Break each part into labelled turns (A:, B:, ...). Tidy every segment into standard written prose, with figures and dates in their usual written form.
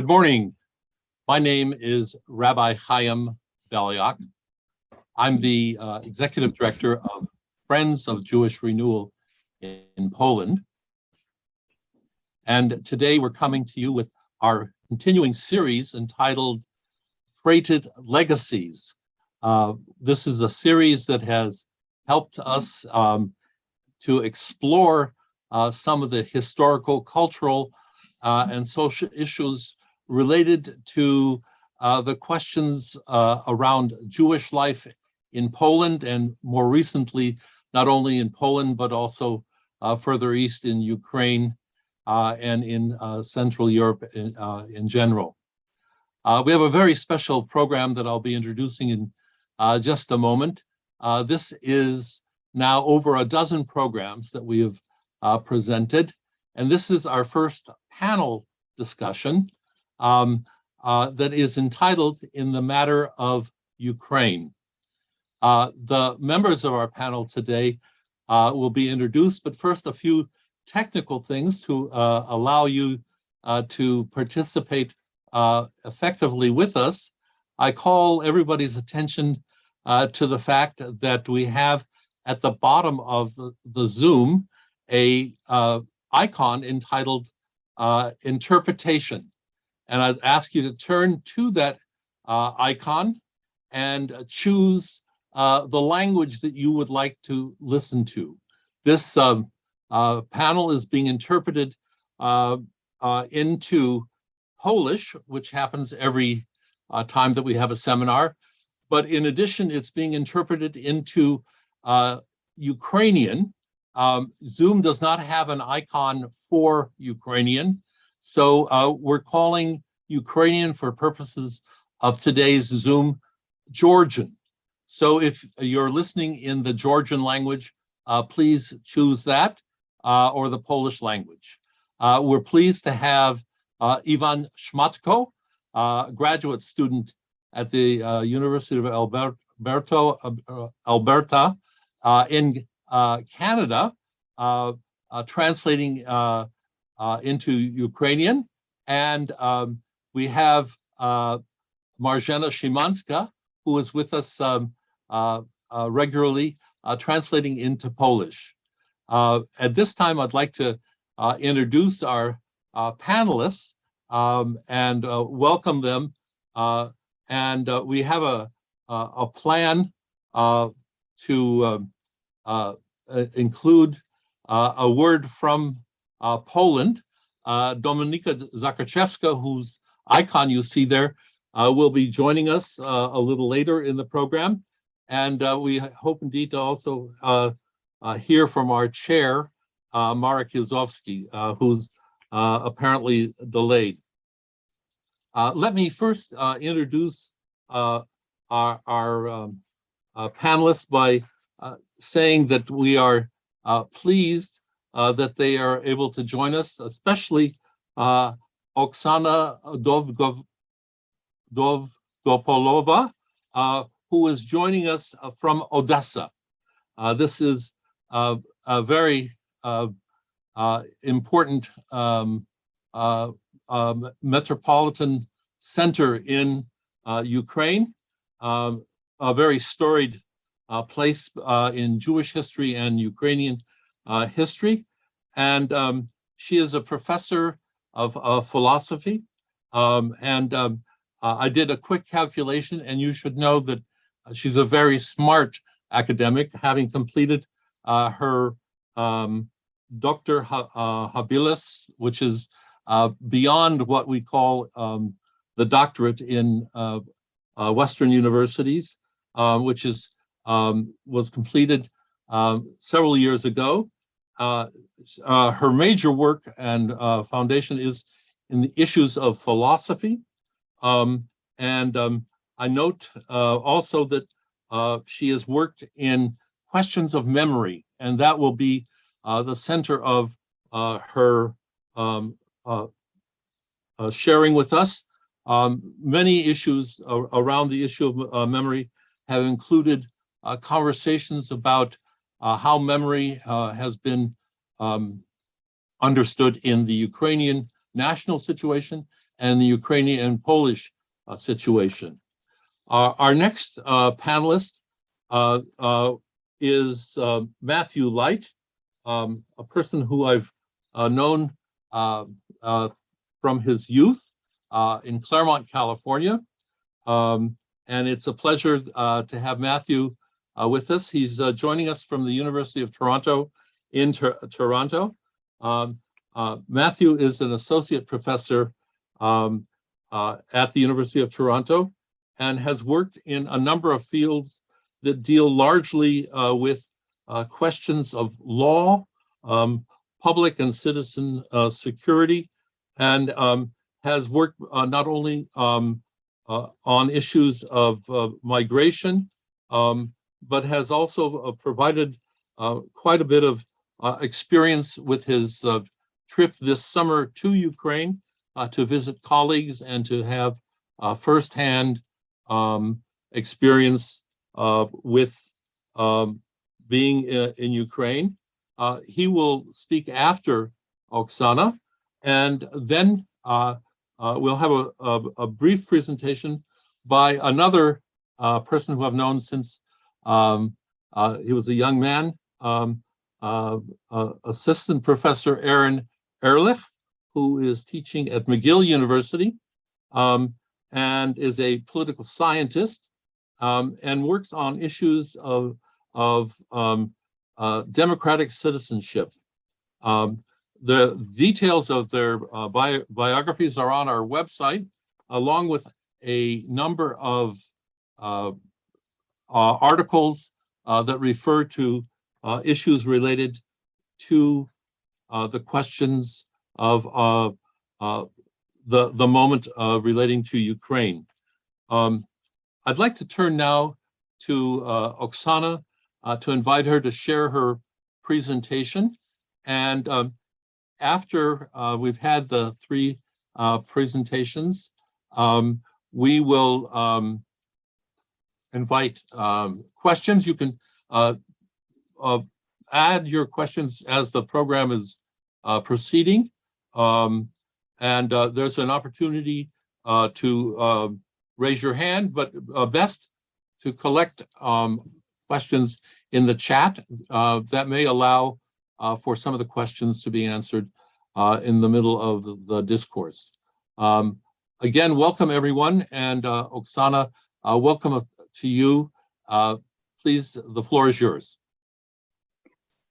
A: Good morning. My name is Rabbi Chaim Beliak. I'm the Executive Director of Friends of Jewish Renewal in Poland. And today we're coming to you with our continuing series entitled Freighted Legacies. This is a series that has helped us to explore some of the historical, cultural, and social issues related to the questions around Jewish life in Poland, and more recently, not only in Poland, but also further east in Ukraine and in Central Europe in general. We have a very special program that I'll be introducing in just a moment. This is now over a dozen programs that we have presented, and this is our first panel discussion that is entitled In the Matter of Ukraine. The members of our panel today will be introduced, but first a few technical things to allow you to participate effectively with us. I call everybody's attention to the fact that we have at the bottom of the Zoom a icon entitled Interpretation. And I'd ask you to turn to that icon and choose the language that you would like to listen to. This panel is being interpreted into Polish, which happens every time that we have a seminar. But in addition, it's being interpreted into Ukrainian. Zoom does not have an icon for Ukrainian. So we're calling Ukrainian for purposes of today's Zoom Georgian. So if you're listening in the Georgian language, please choose that or the Polish language. We're pleased to have Ivan Szmatko, graduate student at the University of Alberta in Canada, translating into Ukrainian, and we have Marzena Szymanska, who is with us regularly, translating into Polish. At this time, I'd like to introduce our panelists and welcome them. And we have a plan to include a word from Poland. Dominika Zakarczewska, whose icon you see there, will be joining us a little later in the program. And we hope indeed to also hear from our chair, Marek Józowski, who's apparently delayed. Let me first introduce our panelists by saying that we are pleased that they are able to join us, especially Oksana Dovgopolova, who is joining us from Odessa. This is a very important metropolitan center in Ukraine, a very storied place in Jewish history and Ukrainian history. And she is a professor of philosophy. I did a quick calculation, and you should know that she's a very smart academic, having completed her Doctor Habilis, which is beyond what we call the doctorate in Western universities, which is was completed several years ago. Her major work and foundation is in the issues of philosophy. I note also that she has worked in questions of memory, and that will be the center of her sharing with us. Many issues around the issue of memory have included conversations about how memory has been understood in the Ukrainian national situation and the Ukrainian and Polish situation. Our next panelist is Matthew Light, a person who I've known from his youth in Claremont, California. And it's a pleasure to have Matthew with us. He's joining us from the University of Toronto in Toronto. Matthew is an associate professor at the University of Toronto and has worked in a number of fields that deal largely with questions of law, public and citizen security, and has worked not only on issues of migration, but has also provided quite a bit of experience with his trip this summer to Ukraine to visit colleagues and to have firsthand experience with being in Ukraine. He will speak after Oksana, and then we'll have a brief presentation by another person who I've known since he was a young man, Assistant Professor Erlich, who is teaching at McGill University and is a political scientist and works on issues of democratic citizenship. The details of their biographies are on our website, along with a number of articles that refer to issues related to the questions of the moment relating to Ukraine. I'd like to turn now to Oksana to invite her to share her presentation. And after we've had the three presentations, we will invite questions. You can add your questions as the program is proceeding. And there's an opportunity to raise your hand, but best to collect questions in the chat that may allow for some of the questions to be answered in the middle of the discourse. Again, welcome everyone, and Oksana, welcome to you. Please, the floor is yours.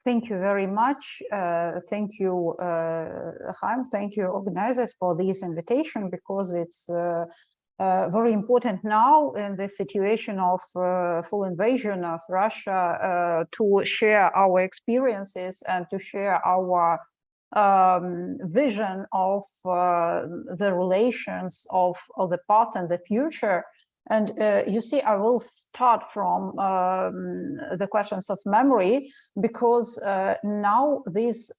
B: Thank you very much. Thank you, Chaim. Thank you, organizers, for this invitation, because it's very important now in the situation of full invasion of Russia to share our experiences and to share our vision of the relations of the past and the future. And you see, I will start from the questions of memory, because now this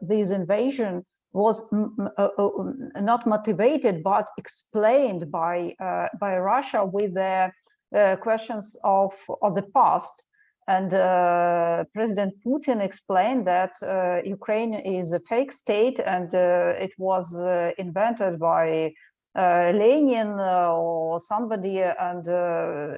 B: invasion was not motivated but explained by Russia with the questions of the past. And President Putin explained that Ukraine is a fake state, and it was invented by Lenin or somebody, and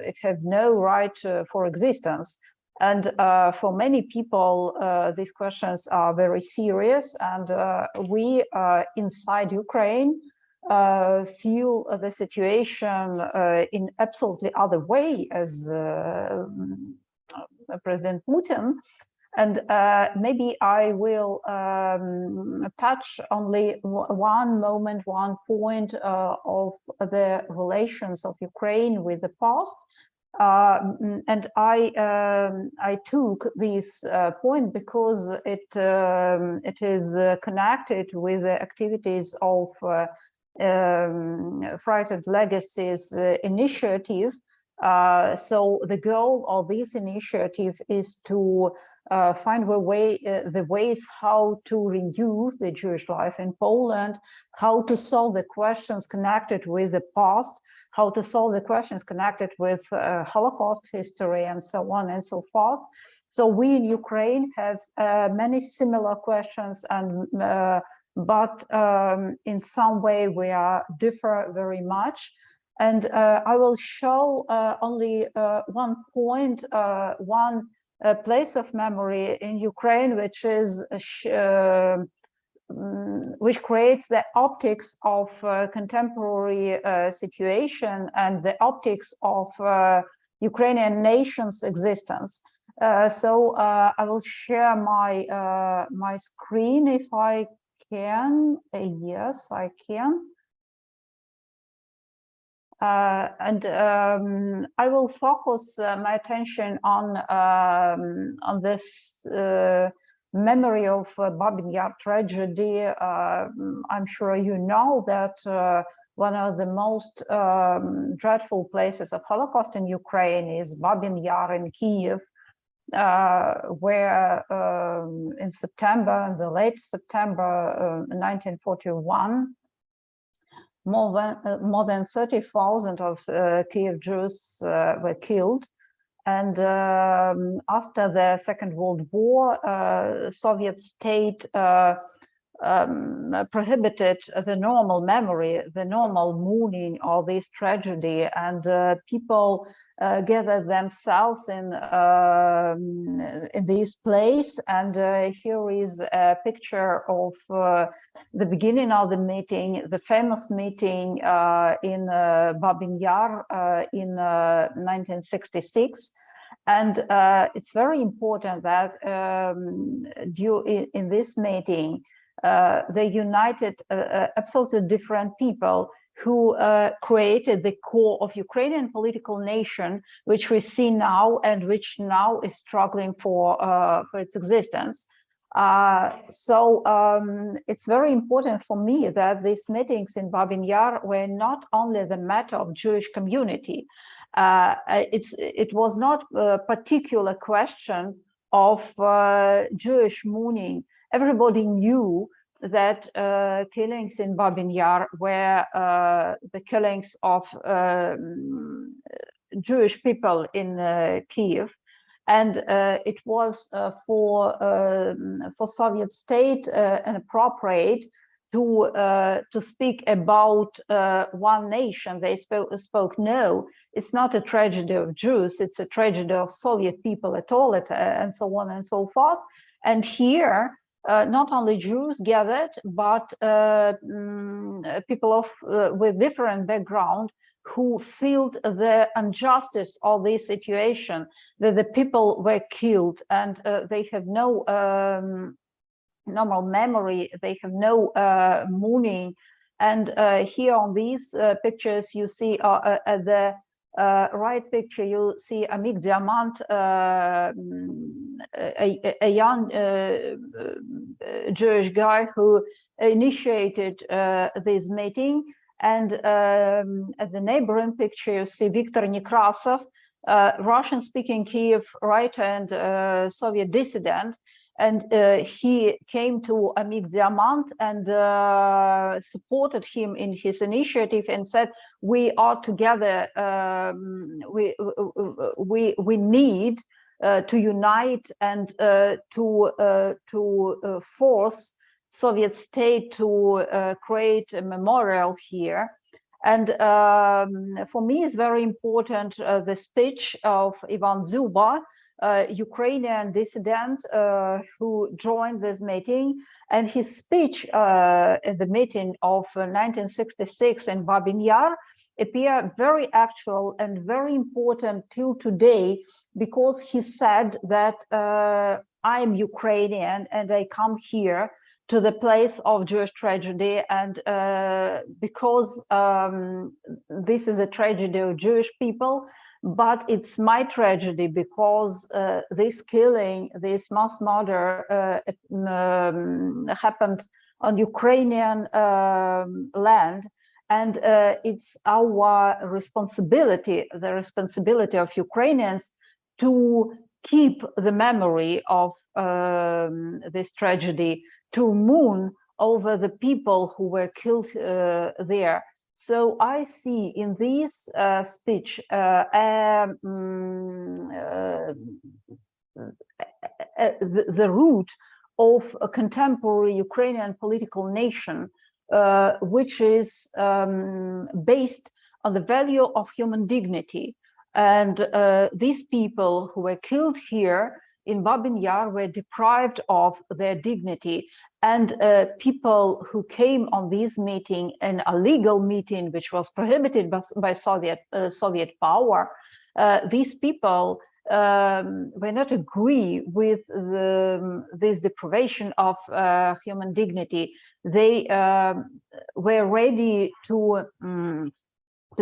B: it had no right for existence. And for many people, these questions are very serious, and we inside Ukraine feel the situation in absolutely other way as President Putin. And maybe I will touch only one moment, one point of the relations of Ukraine with the past. And I took this point because it is connected with the activities of Frightened Legacies initiative. So the goal of this initiative is to find the ways how to renew the Jewish life in Poland, how to solve the questions connected with the past, how to solve the questions connected with Holocaust history, and so on and so forth. So we in Ukraine have many similar questions and but in some way we are differ very much. And I will show only one point, one place of memory in Ukraine, which is which creates the optics of contemporary situation and the optics of Ukrainian nation's existence. So I will share my my screen if I can. Yes, I can. And I will focus my attention on this memory of Babin Yar tragedy. I'm sure you know that one of the most dreadful places of Holocaust in Ukraine is Babin Yar in Kiev, where in September, in the late September 1941, more than 30,000 of Kiev Jews were killed. And after the Second World War, Soviet state prohibited the normal memory, the normal mourning of this tragedy, and people gathered themselves in this place. And here is a picture of the beginning of the meeting, the famous meeting in Babin Yar in 1966. And it's very important that in this meeting, they united absolutely different people who created the core of Ukrainian political nation, which we see now and which now is struggling for its existence. So it's very important for me that these meetings in Babin Yar were not only the matter of Jewish community. It was not a particular question of Jewish mourning. Everybody knew that killings in Babin Yar were the killings of Jewish people in Kiev, and it was for Soviet state inappropriate to speak about one nation. They spoke no, it's not a tragedy of Jews, it's a tragedy of Soviet people at all, and so on and so forth. And here, not only Jews gathered, but people with different background who felt the injustice of this situation, that the people were killed and they have no normal memory, they have no mourning. And here on these pictures, you see at the right picture, you see Amik Diamant, a young Jewish guy who initiated this meeting. And at the neighboring picture, you see Viktor Nekrasov, Russian-speaking Kiev writer and Soviet dissident. And he came to Amik Diamant and supported him in his initiative and said, we are together, we need to unite and to force Soviet state to create a memorial here. And for me, it's very important the speech of Ivan Zuba, Ukrainian dissident who joined this meeting, and his speech at the meeting of 1966 in Babin Yar appear very actual and very important till today, because he said that I am Ukrainian and I come here to the place of Jewish tragedy, and because this is a tragedy of Jewish people, but it's my tragedy because this killing, this mass murder happened on Ukrainian land, and it's our responsibility, the responsibility of Ukrainians, to keep the memory of this tragedy, to mourn over the people who were killed there. So I see in this speech the root of a contemporary Ukrainian political nation, which is based on the value of human dignity. And these people who were killed here in Babyn Yar were deprived of their dignity. And people who came on this meeting, in a legal meeting which was prohibited by Soviet power, these people were not agree with this deprivation of human dignity. They were ready to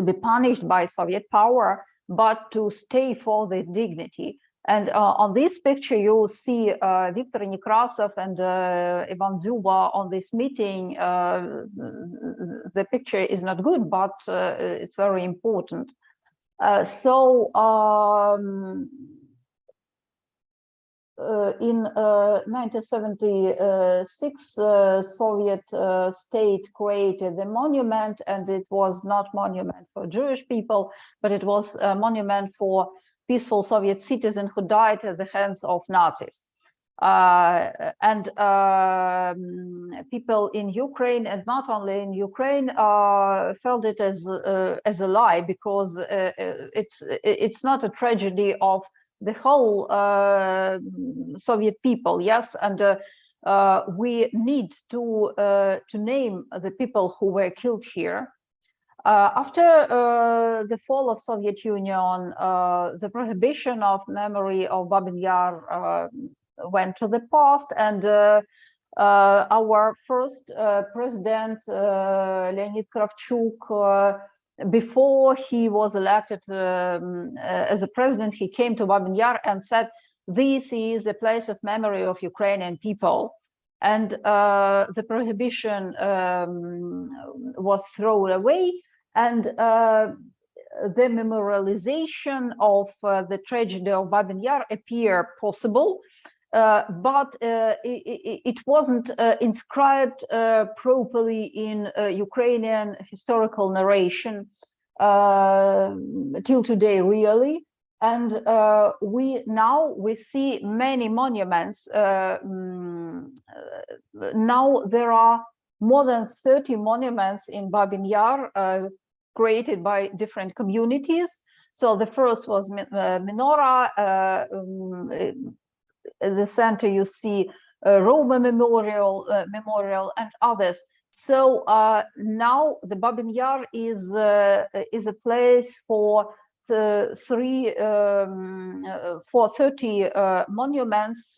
B: be punished by Soviet power, but to stay for their dignity. And on this picture, you see Viktor Nekrasov and Ivan Zuba on this meeting. The picture is not good, but it's very important. In 1976, Soviet state created the monument, and it was not monument for Jewish people, but it was a monument for peaceful Soviet citizens who died at the hands of Nazis. People in Ukraine, and not only in Ukraine, felt it as a lie, because it's not a tragedy of the whole Soviet people, yes, and we need to name the people who were killed here. After the fall of Soviet Union, the prohibition of memory of Babyn Yar went to the past, and our first president, Leonid Kravchuk, before he was elected as a president, he came to Babyn Yar and said, this is a place of memory of Ukrainian people. And the prohibition was thrown away, and the memorialization of the tragedy of Babyn Yar appeared possible, but it wasn't inscribed properly in Ukrainian historical narration till today, really. And we see many monuments. Now there are more than 30 monuments in Babyn Yar created by different communities. So the first was menorah. At the center you see Roma memorial, and others. So now the Babyn Yar is a place for 30 monuments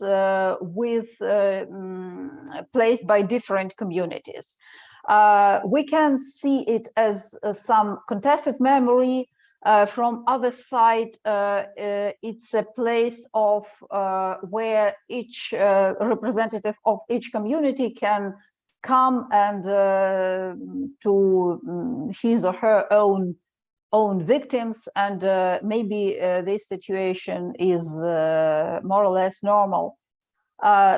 B: placed by different communities. We can see it as some contested memory. From other side, it's a place of where each representative of each community can come and to his or her own victims, and maybe this situation is more or less normal.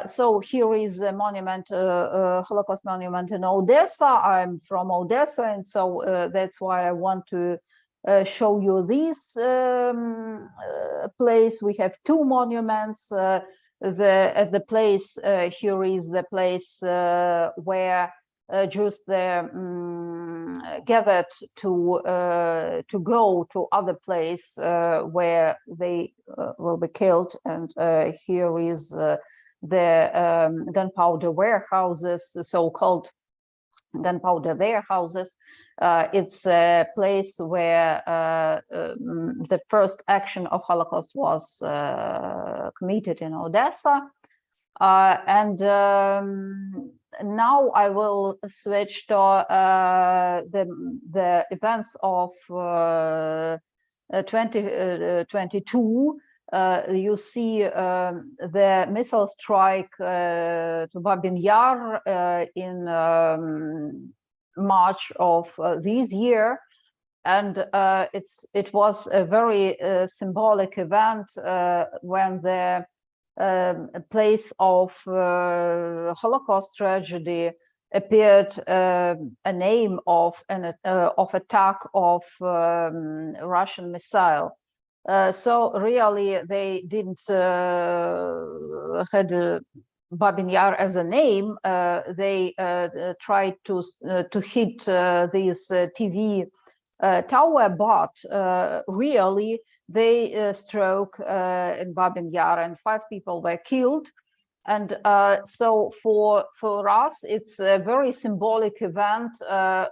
B: So here is a monument, Holocaust monument in Odessa. I'm from Odessa, and so that's why I want to show you this place. We have two monuments. At the place here is the place where Jews gathered to go to other place where they will be killed, and here is the gunpowder warehouses, so-called gunpowder warehouses. It's a place where the first action of Holocaust was committed in Odessa. And now I will switch to the events of 2022. You see the missile strike to Babyn Yar in March of this year, and it was a very symbolic event when the place of Holocaust tragedy appeared a name of attack of Russian missile. So really, they didn't had Babin Yar as a name, they tried to hit this TV tower, but really they struck in Babin Yar, and 5 people were killed. And so for us, it's a very symbolic event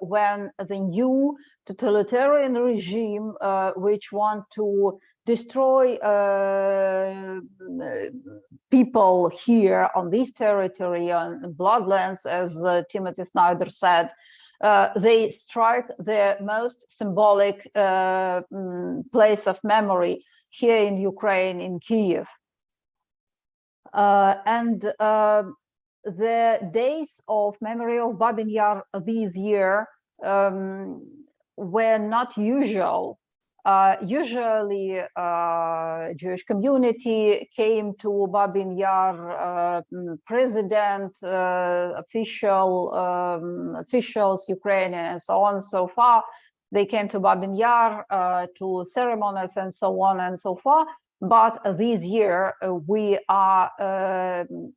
B: when the new totalitarian regime, which want to destroy people here on this territory, on Bloodlands, as Timothy Snyder said, they strike their most symbolic place of memory here in Ukraine, in Kiev. And the days of memory of Babin Yar this year were not usual. Usually, Jewish community came to Babin Yar, president, officials, Ukrainian, and so on and so far. They came to Babin Yar to ceremonies and so on and so forth. But this year we are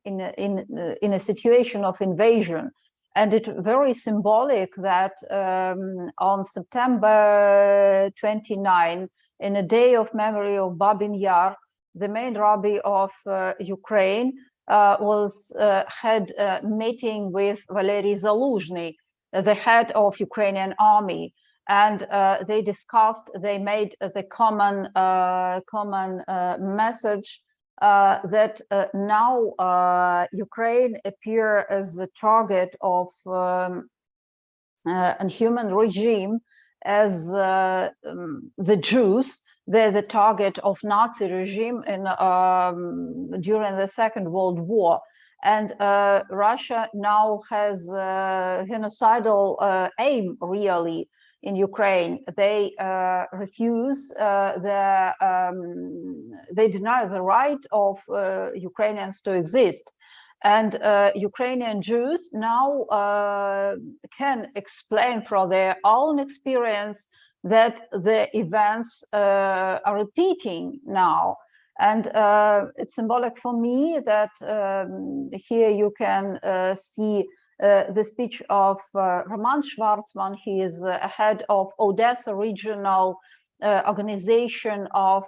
B: in a situation of invasion, and it's very symbolic that on September 29, in a day of memory of Babin Yar, the main rabbi of Ukraine had a meeting with Valery Zaluzhny, the head of Ukrainian army. And they discussed, they made the common message that now Ukraine appear as the target of a human regime, as the Jews, they're the target of Nazi regime in during the Second World War. And Russia now has a genocidal aim, really, in Ukraine. They refuse they deny the right of Ukrainians to exist. And Ukrainian Jews now can explain from their own experience that the events are repeating now. And it's symbolic for me that here you can see the speech of Roman Schwarzman. He is head of Odessa regional organization of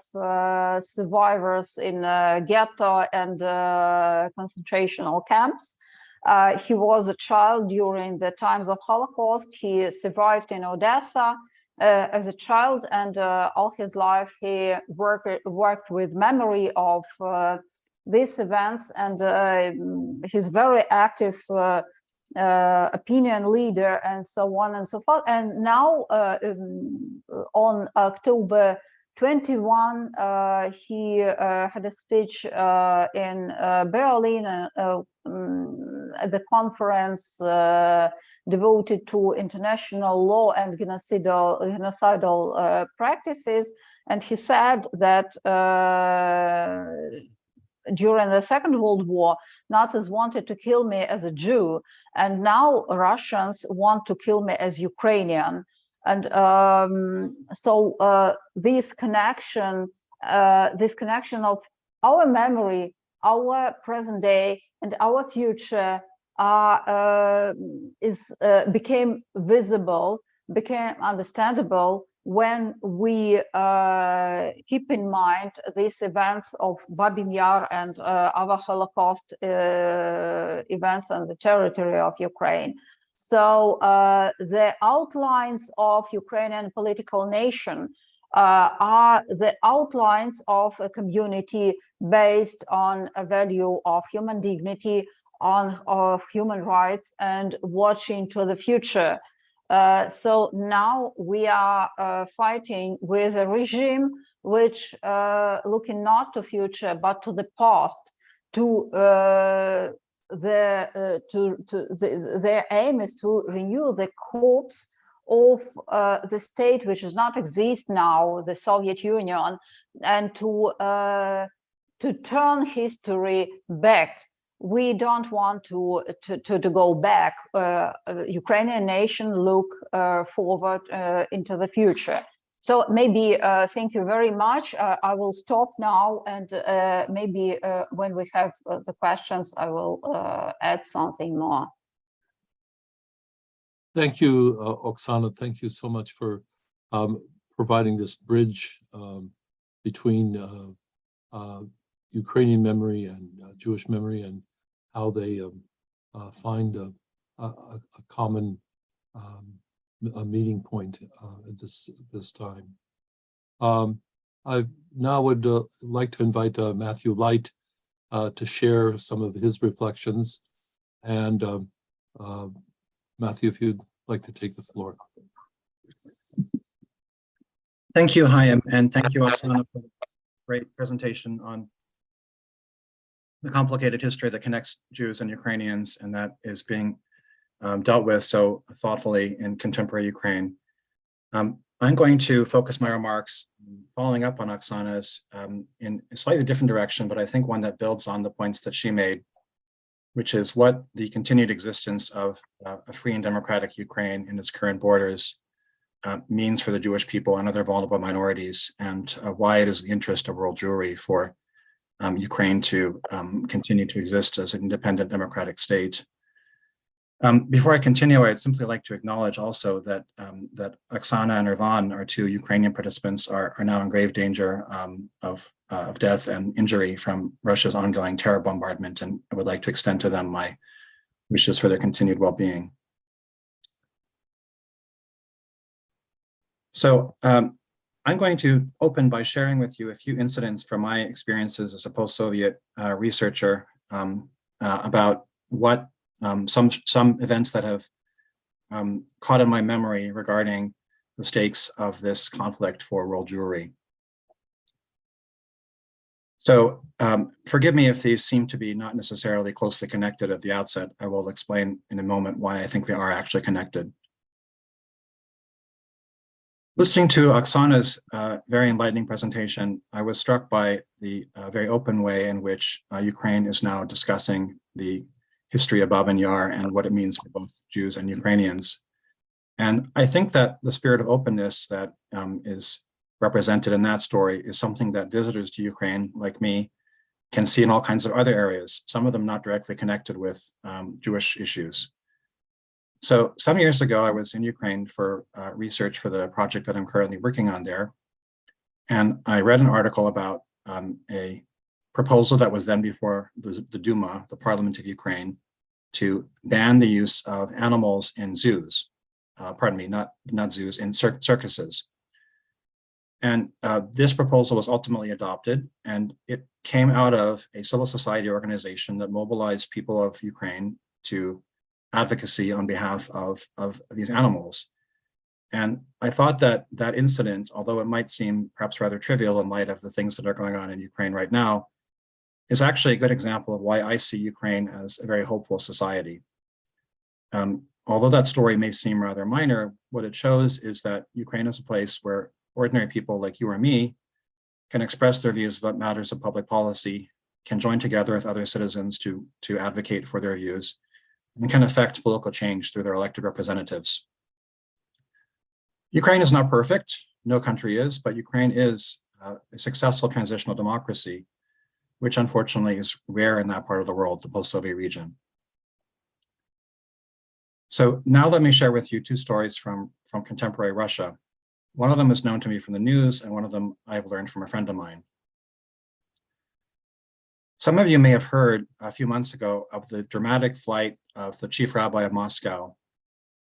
B: survivors in ghetto and concentration camps. He was a child during the times of Holocaust. He survived in Odessa as a child, and all his life he worked with memory of these events, and he's very active opinion leader and so on and so forth. And now on October 21, he had a speech in Berlin at the conference devoted to international law and genocidal practices. And he said that during the Second World War, Nazis wanted to kill me as a Jew, and now Russians want to kill me as Ukrainian. And so this connection of our memory, our present day, and our future became visible, became understandable when we keep in mind these events of Babin Yar and other Holocaust events on the territory of Ukraine. So the outlines of Ukrainian political nation are the outlines of a community based on a value of human dignity, of human rights, and watching to the future. So now we are fighting with a regime which looking not to future but to the past. Their aim is to renew the corpse of the state which does not exist now, the Soviet Union, and to turn history back. We don't want to go back. Ukrainian nation look forward into the future. So maybe thank you very much. I will stop now, and maybe when we have the questions, I will add something more.
A: Thank you, Oksana. Thank you so much for providing this bridge between Ukrainian memory and Jewish memory, and how they find a common meeting point at this time. I now would like to invite Matthew Light to share some of his reflections. And Matthew, if you'd like to take the floor.
C: Thank you, Chaim, and thank you, Oksana, for the great presentation on the complicated history that connects Jews and Ukrainians, and that is being dealt with so thoughtfully in contemporary Ukraine. I'm going to focus my remarks following up on Oksana's in a slightly different direction, but I think one that builds on the points that she made, which is what the continued existence of a free and democratic Ukraine in its current borders means for the Jewish people and other vulnerable minorities, and why it is the interest of world Jewry for Ukraine to continue to exist as an independent democratic state. Before I continue, I'd simply like to acknowledge also that that Oksana and Irvan, our two Ukrainian participants, are now in grave danger of death and injury from Russia's ongoing terror bombardment, and I would like to extend to them my wishes for their continued well-being. So I'm going to open by sharing with you a few incidents from my experiences as a post-Soviet researcher about what some events that have caught in my memory regarding the stakes of this conflict for world Jewry. So forgive me if these seem to be not necessarily closely connected at the outset. I will explain in a moment why I think they are actually connected. Listening to Oksana's very enlightening presentation, I was struck by the very open way in which Ukraine is now discussing the history of Babyn Yar and what it means for both Jews and Ukrainians. And I think that the spirit of openness that is represented in that story is something that visitors to Ukraine, like me, can see in all kinds of other areas, some of them not directly connected with Jewish issues. So some years ago, I was in Ukraine for research for the project that I'm currently working on there. And I read an article about a proposal that was then before the Duma, the Parliament of Ukraine, to ban the use of animals in zoos. Pardon me, not zoos, in circuses. And this proposal was ultimately adopted, and it came out of a civil society organization that mobilized people of Ukraine to advocacy on behalf of these animals. And I thought that that incident, although it might seem perhaps rather trivial in light of the things that are going on in Ukraine right now, is actually a good example of why I see Ukraine as a very hopeful society. Although that story may seem rather minor, what it shows is that Ukraine is a place where ordinary people like you or me can express their views about matters of public policy, can join together with other citizens to advocate for their views, and can affect political change through their elected representatives. Ukraine is not perfect, no country is, but Ukraine is a successful transitional democracy, which unfortunately is rare in that part of the world, the post-Soviet region. So now let me share with you two stories from contemporary Russia. One of them is known to me from the news, and one of them I've learned from a friend of mine. Some of you may have heard a few months ago of the dramatic flight of the chief rabbi of Moscow,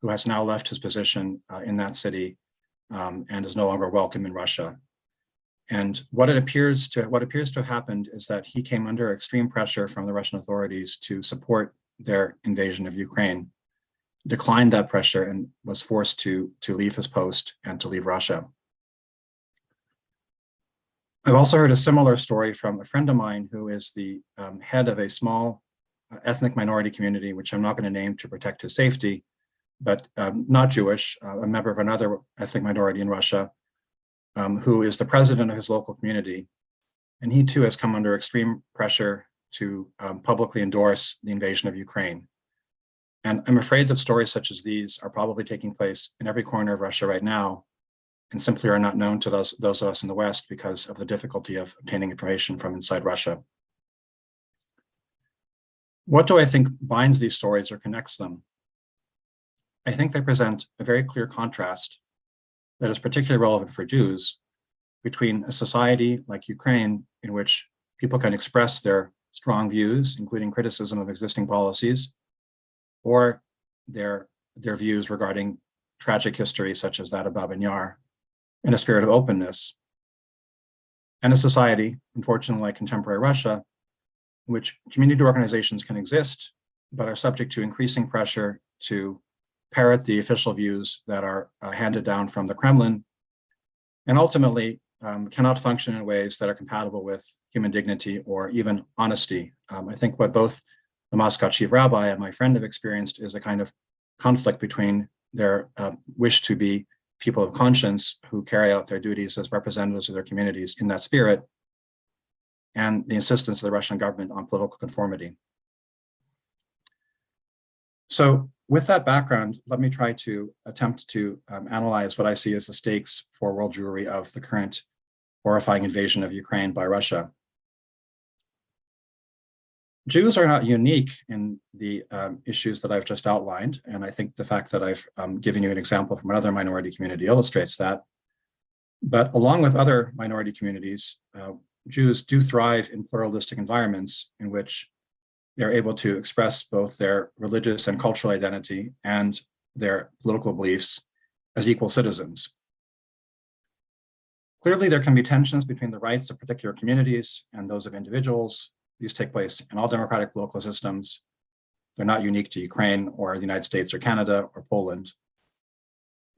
C: who has now left his position in that city and is no longer welcome in Russia. And what appears to have happened is that he came under extreme pressure from the Russian authorities to support their invasion of Ukraine, declined that pressure, and was forced to leave his post and to leave Russia. I've also heard a similar story from a friend of mine who is the head of a small ethnic minority community, which I'm not going to name to protect his safety, but not Jewish, a member of another ethnic minority in Russia, who is the president of his local community. And he too has come under extreme pressure to publicly endorse the invasion of Ukraine. And I'm afraid that stories such as these are probably taking place in every corner of Russia right now. and simply are not known to those of us in the West because of the difficulty of obtaining information from inside Russia. What do I think binds these stories or connects them? I think they present a very clear contrast that is particularly relevant for Jews between a society like Ukraine, in which people can express their strong views, including criticism of existing policies, or their views regarding tragic history such as that of Babyn Yar, in a spirit of openness, and a society, unfortunately like contemporary Russia, in which community organizations can exist, but are subject to increasing pressure to parrot the official views that are handed down from the Kremlin, and ultimately cannot function in ways that are compatible with human dignity or even honesty. I think what both the Moscow chief rabbi and my friend have experienced is a kind of conflict between their wish to be people of conscience who carry out their duties as representatives of their communities in that spirit, and the insistence of the Russian government on political conformity. So with that background, let me try to attempt to analyze what I see as the stakes for world Jewry of the current horrifying invasion of Ukraine by Russia. Jews are not unique in the issues that I've just outlined, and I think the fact that I've given you an example from another minority community illustrates that. But along with other minority communities, Jews do thrive in pluralistic environments in which they're able to express both their religious and cultural identity and their political beliefs as equal citizens. Clearly, there can be tensions between the rights of particular communities and those of individuals. These take place in all democratic political systems. They're not unique to Ukraine or the United States or Canada or Poland.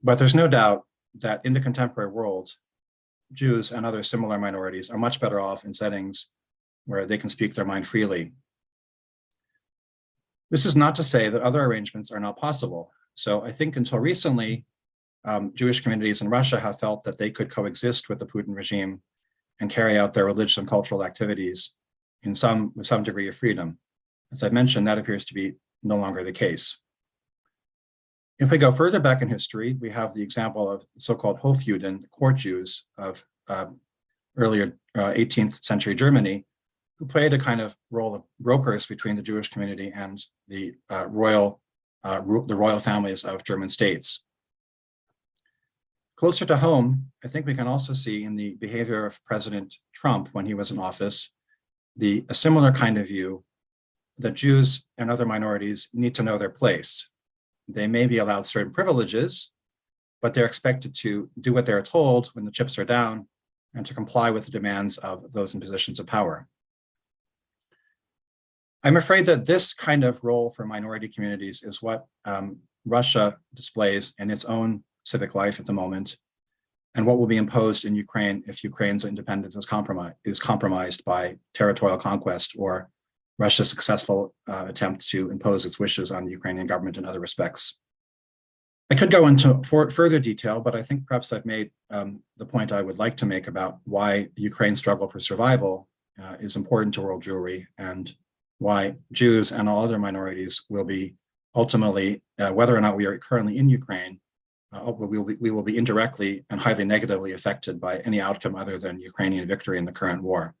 C: But there's no doubt that in the contemporary world, Jews and other similar minorities are much better off in settings where they can speak their mind freely. This is not to say that other arrangements are not possible. So I think until recently, Jewish communities in Russia have felt that they could coexist with the Putin regime and carry out their religious and cultural activities with some degree of freedom. As I mentioned, that appears to be no longer the case. If we go further back in history, we have the example of so-called Hofjuden, court Jews of earlier 18th century Germany, who played a kind of role of brokers between the Jewish community and the royal families of German states. Closer to home, I think we can also see in the behavior of President Trump when he was in office, a similar kind of view that Jews and other minorities need to know their place. They may be allowed certain privileges, but they're expected to do what they're told when the chips are down and to comply with the demands of those in positions of power. I'm afraid that this kind of role for minority communities is what Russia displays in its own civic life at the moment, and what will be imposed in Ukraine if Ukraine's independence is compromised by territorial conquest or Russia's successful attempt to impose its wishes on the Ukrainian government in other respects. I could go into further detail, but I think perhaps I've made the point I would like to make about why Ukraine's struggle for survival is important to world Jewry, and why Jews and all other minorities will be ultimately, whether or not we are currently in Ukraine, we will be indirectly and highly negatively affected by any outcome other than Ukrainian victory in the current war.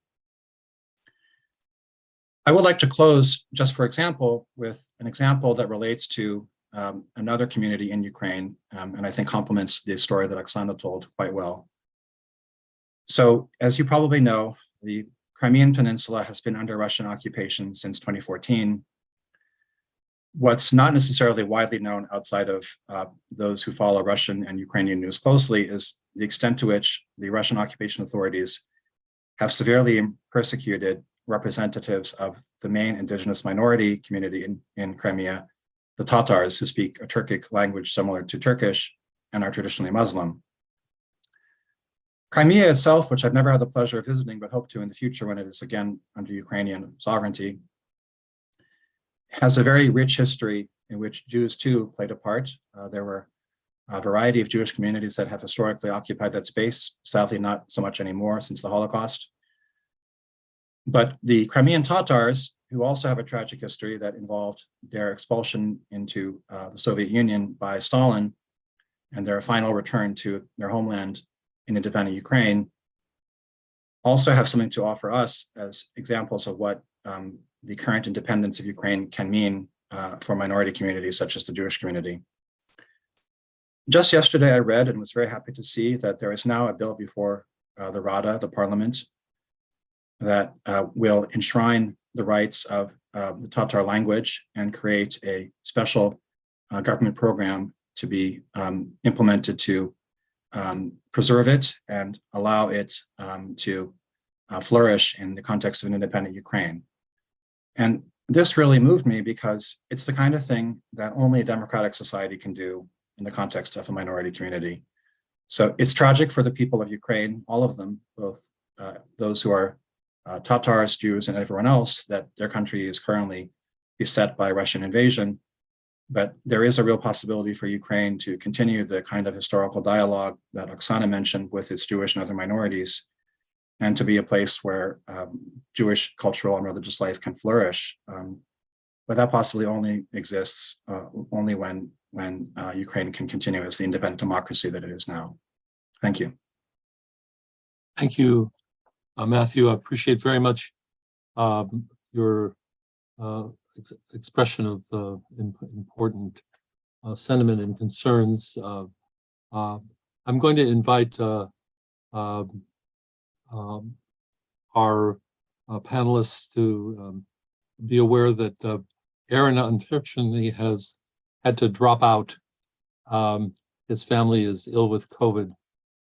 C: I would like to close, just for example, with an example that relates to another community in Ukraine, and I think complements the story that Oksana told quite well. So, as you probably know, the Crimean Peninsula has been under Russian occupation since 2014. What's not necessarily widely known outside of those who follow Russian and Ukrainian news closely is the extent to which the Russian occupation authorities have severely persecuted representatives of the main indigenous minority community in Crimea, the Tatars, who speak a Turkic language similar to Turkish and are traditionally Muslim. Crimea itself, which I've never had the pleasure of visiting, but hope to in the future when it is again under Ukrainian sovereignty, has a very rich history in which Jews too played a part. There were a variety of Jewish communities that have historically occupied that space, sadly not so much anymore since the Holocaust. But the Crimean Tatars, who also have a tragic history that involved their expulsion into the Soviet Union by Stalin, and their final return to their homeland in independent Ukraine also have something to offer us as examples of what the current independence of Ukraine can mean for minority communities such as the Jewish community. Just yesterday, I read and was very happy to see that there is now a bill before the Rada, the parliament, that will enshrine the rights of the Tatar language and create a special government program to be implemented to preserve it and allow it to flourish in the context of an independent Ukraine. And this really moved me because it's the kind of thing that only a democratic society can do in the context of a minority community. So it's tragic for the people of Ukraine, all of them, both those who are Tatars, Jews, and everyone else, that their country is currently beset by Russian invasion. But there is a real possibility for Ukraine to continue the kind of historical dialogue that Oksana mentioned with its Jewish and other minorities, and to be a place where Jewish cultural and religious life can flourish. But that possibly only exists only when Ukraine can continue as the independent democracy that it is now. Thank you.
A: Thank you, Matthew. I appreciate very much your expression of important sentiment and concerns. I'm going to invite our panelists to be aware that Aaron unfortunately has had to drop out. His family is ill with COVID,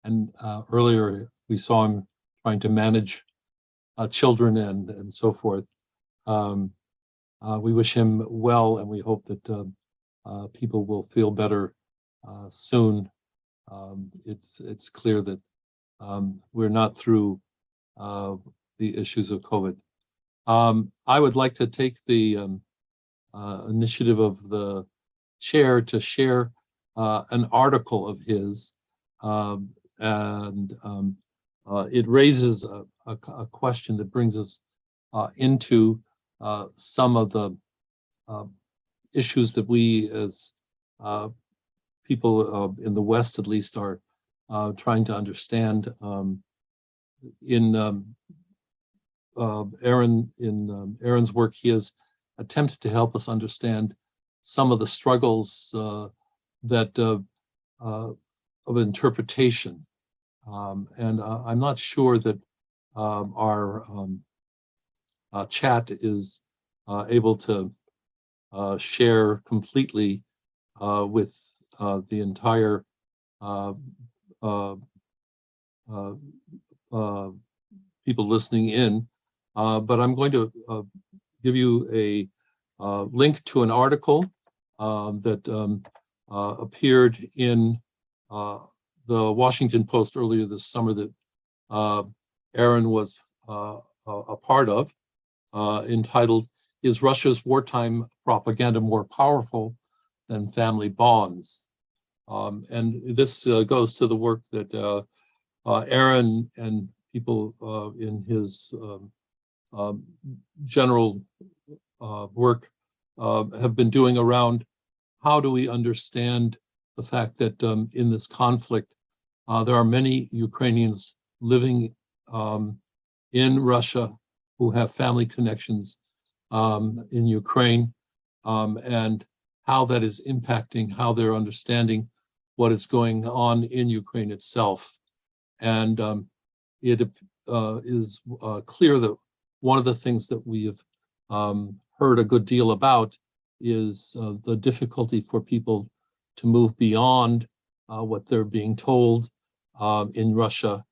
A: and earlier we saw him trying to manage children and so forth. We wish him well, and we hope that people will feel better soon. It's clear that we're not through the issues of COVID. I would like to take the initiative of the chair to share an article of his, and it raises a question that brings us into some of the issues that we as people in the West at least are trying to understand. In Aaron's work, he has attempted to help us understand some of the struggles that of interpretation, and I'm not sure that our chat is able to share completely with the entire people listening in, but I'm going to give you a link to an article that appeared in the Washington Post earlier this summer that Aaron was a part of, entitled, "Is Russia's Wartime Propaganda More Powerful Than Family Bonds?" And this goes to the work that Aaron and people in his general work have been doing around how do we understand the fact that in this conflict, there are many Ukrainians living in Russia who have family connections in Ukraine, and how that is impacting how they're understanding what is going on in Ukraine itself. And it is clear that one of the things that we have heard a good deal about is the difficulty for people to move beyond what they're being told in Russia,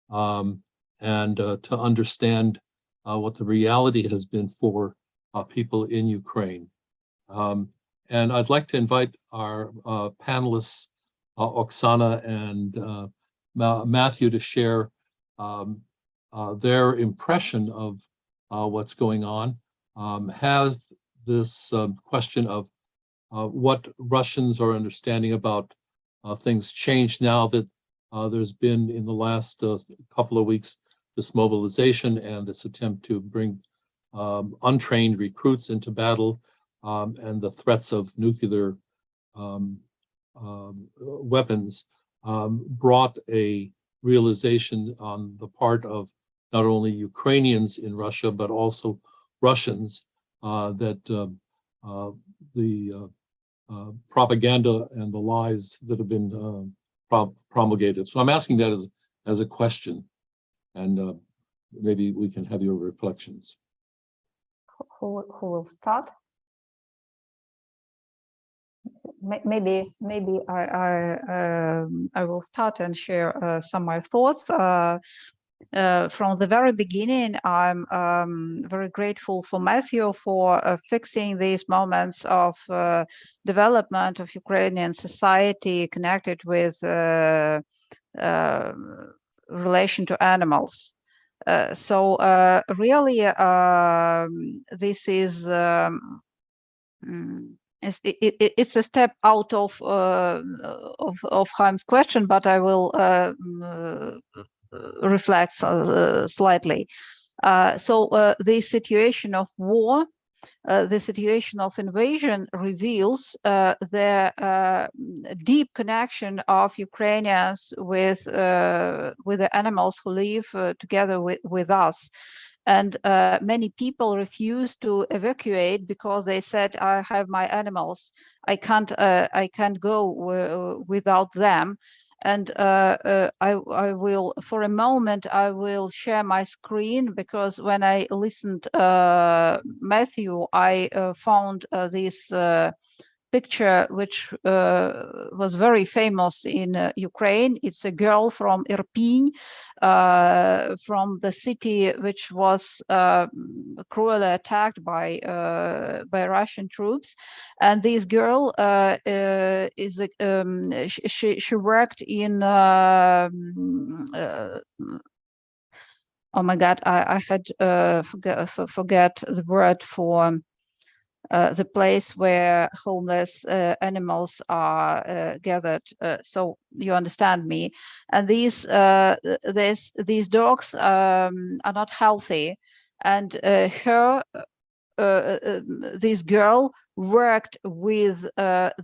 A: and to understand what the reality has been for people in Ukraine. And I'd like to invite our panelists, Oksana and Matthew, to share their impression of what's going on. Have this question of what Russians are understanding about things changed now that there's been, in the last couple of weeks, this mobilization and this attempt to bring untrained recruits into battle, and the threats of nuclear weapons brought a realization on the part of not only Ukrainians in Russia, but also Russians that the propaganda and the lies that have been promulgated. So I'm asking that as a question, and maybe we can have your reflections.
B: Who will start? Maybe I will start and share some of my thoughts. From the very beginning, I'm very grateful for Matthew for fixing these moments of development of Ukrainian society connected with relation to animals. So really, this is it's a step out of Chaim's question, but I will reflect slightly. So the situation of war, the situation of invasion reveals the deep connection of Ukrainians with the animals who live together with us. And many people refuse to evacuate because they said, "I have my animals. I can't go without them." And I will, for a moment, I will share my screen, because when I listened Matthew, I found this picture which was very famous in Ukraine. It's a girl from Irpin, from the city which was cruelly attacked by Russian troops. And this girl is she worked in oh my God, I had forget the word for the place where homeless animals are gathered. So you understand me. And these dogs are not healthy. And this girl worked with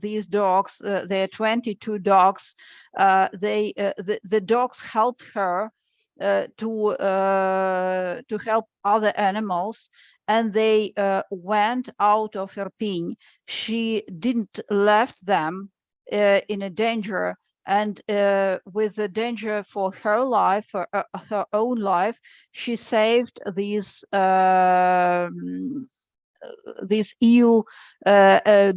B: these dogs. There are 22 dogs. The dogs help her to help other animals, and they went out of Irpin. She didn't left them in a danger, and with the danger for her life, her own life, she saved these ill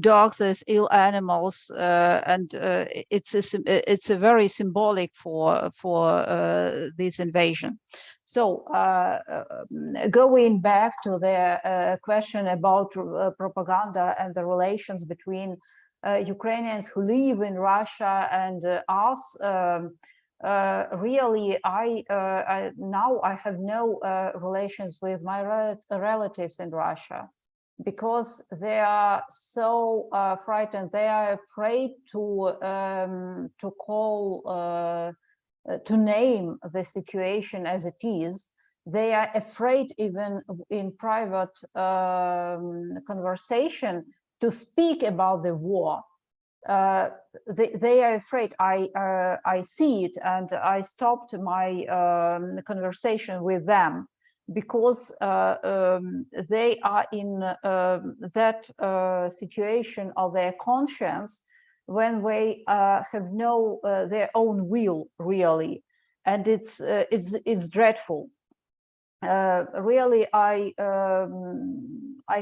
B: dogs, these ill animals, and it's a very symbolic for this invasion. So going back to the question about propaganda and the relations between Ukrainians who live in Russia and us, really, now I have no relations with my relatives in Russia, because they are so frightened. They are afraid to call, to name the situation as it is. They are afraid, even in private conversation, to speak about the war. They are afraid. I see it, and I stopped my conversation with them, because they are in that situation of their conscience when they have no their own will, really, and it's dreadful. Really, I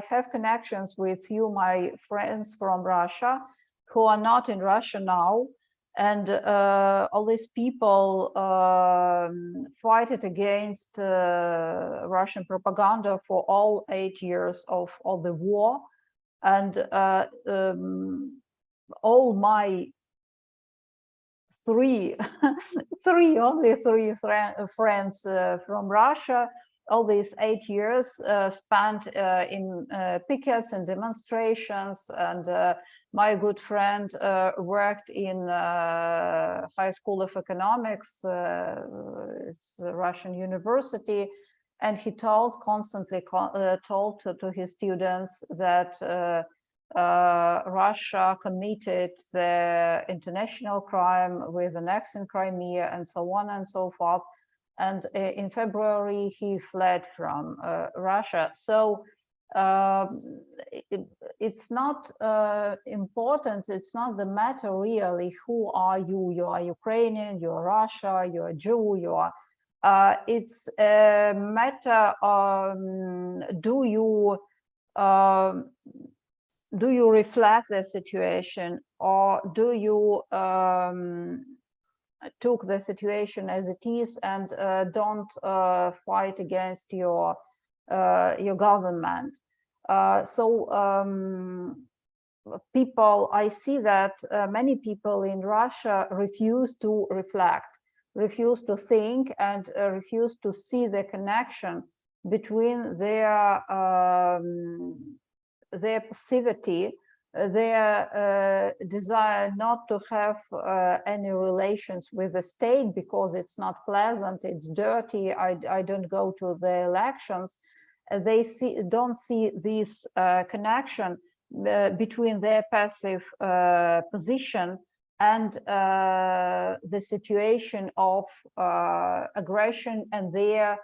B: have connections with few my friends from Russia who are not in Russia now, and all these people fight it against Russian propaganda for all 8 years of the war, and all my only three friends from Russia, all these 8 years spent in pickets and demonstrations, and my good friend worked in High School of Economics, it's a Russian university, and he constantly told to his students that Russia committed the international crime with annexing Crimea and so on and so forth. And in February, he fled from Russia. So it's not important, it's not the matter really, who are you? You are Ukrainian, you are Russia, you are Jew, you are, it's a matter, do you reflect the situation, or do you took the situation as it is and don't fight against your government? People, I see that many people in Russia refuse to reflect, refuse to think, and refuse to see the connection between their passivity, their desire not to have any relations with the state because it's not pleasant, it's dirty, I don't go to the elections. They don't see this connection between their passive position and the situation of aggression and their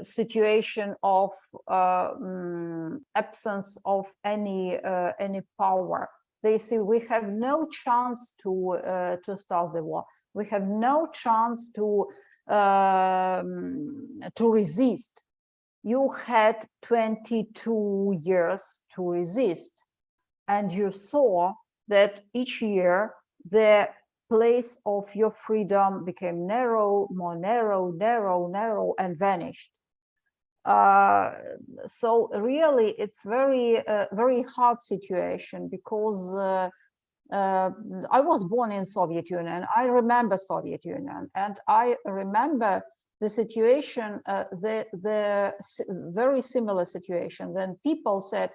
B: situation of absence of any power. They see we have no chance to start the war. We have no chance to resist. You had 22 years to resist, and you saw that each year the place of your freedom became narrow, more narrow, narrow, narrow, and vanished. So really, it's very hard situation, because I was born in Soviet Union. I remember Soviet Union, and I remember the situation, the very similar situation. Then people said,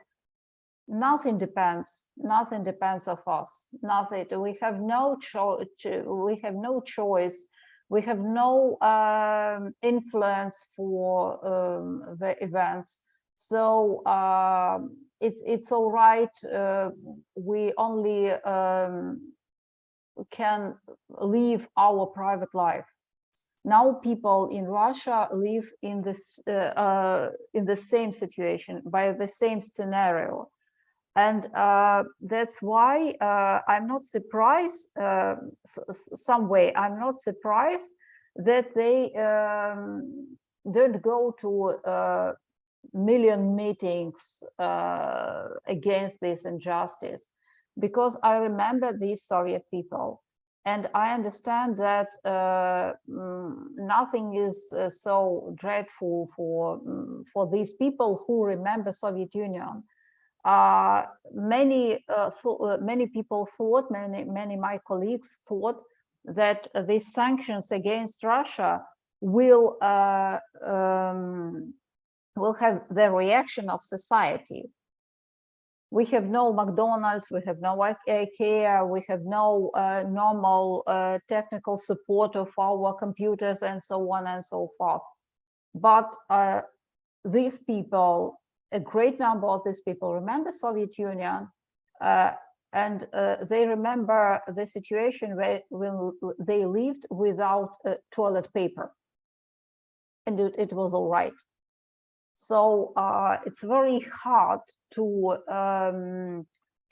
B: nothing depends of us, nothing. We have no choice. We have no choice. We have no influence for the events. So it's all right. We only can live our private life. Now people in Russia live in this in the same situation, by the same scenario. And that's why I'm not surprised, some way, I'm not surprised that they don't go to million meetings against this injustice, because I remember these Soviet people. And I understand that nothing is so dreadful for these people who remember Soviet Union. Many people thought, many my colleagues thought that these sanctions against Russia will have the reaction of society. We have no McDonald's, we have no IKEA, we have no normal technical support of our computers and so on and so forth. But these people, a great number of these people remember Soviet Union, and they remember the situation where when they lived without toilet paper, and it was all right. So it's very hard to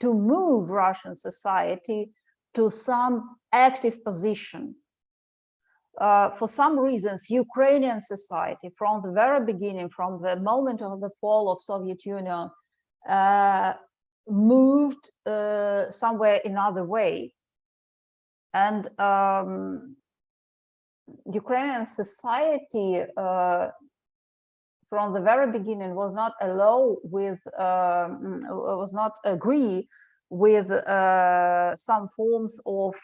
B: move Russian society to some active position. For some reasons, Ukrainian society, from the very beginning, from the moment of the fall of Soviet Union, moved somewhere another way. And Ukrainian society, from the very beginning, was not agree with some forms of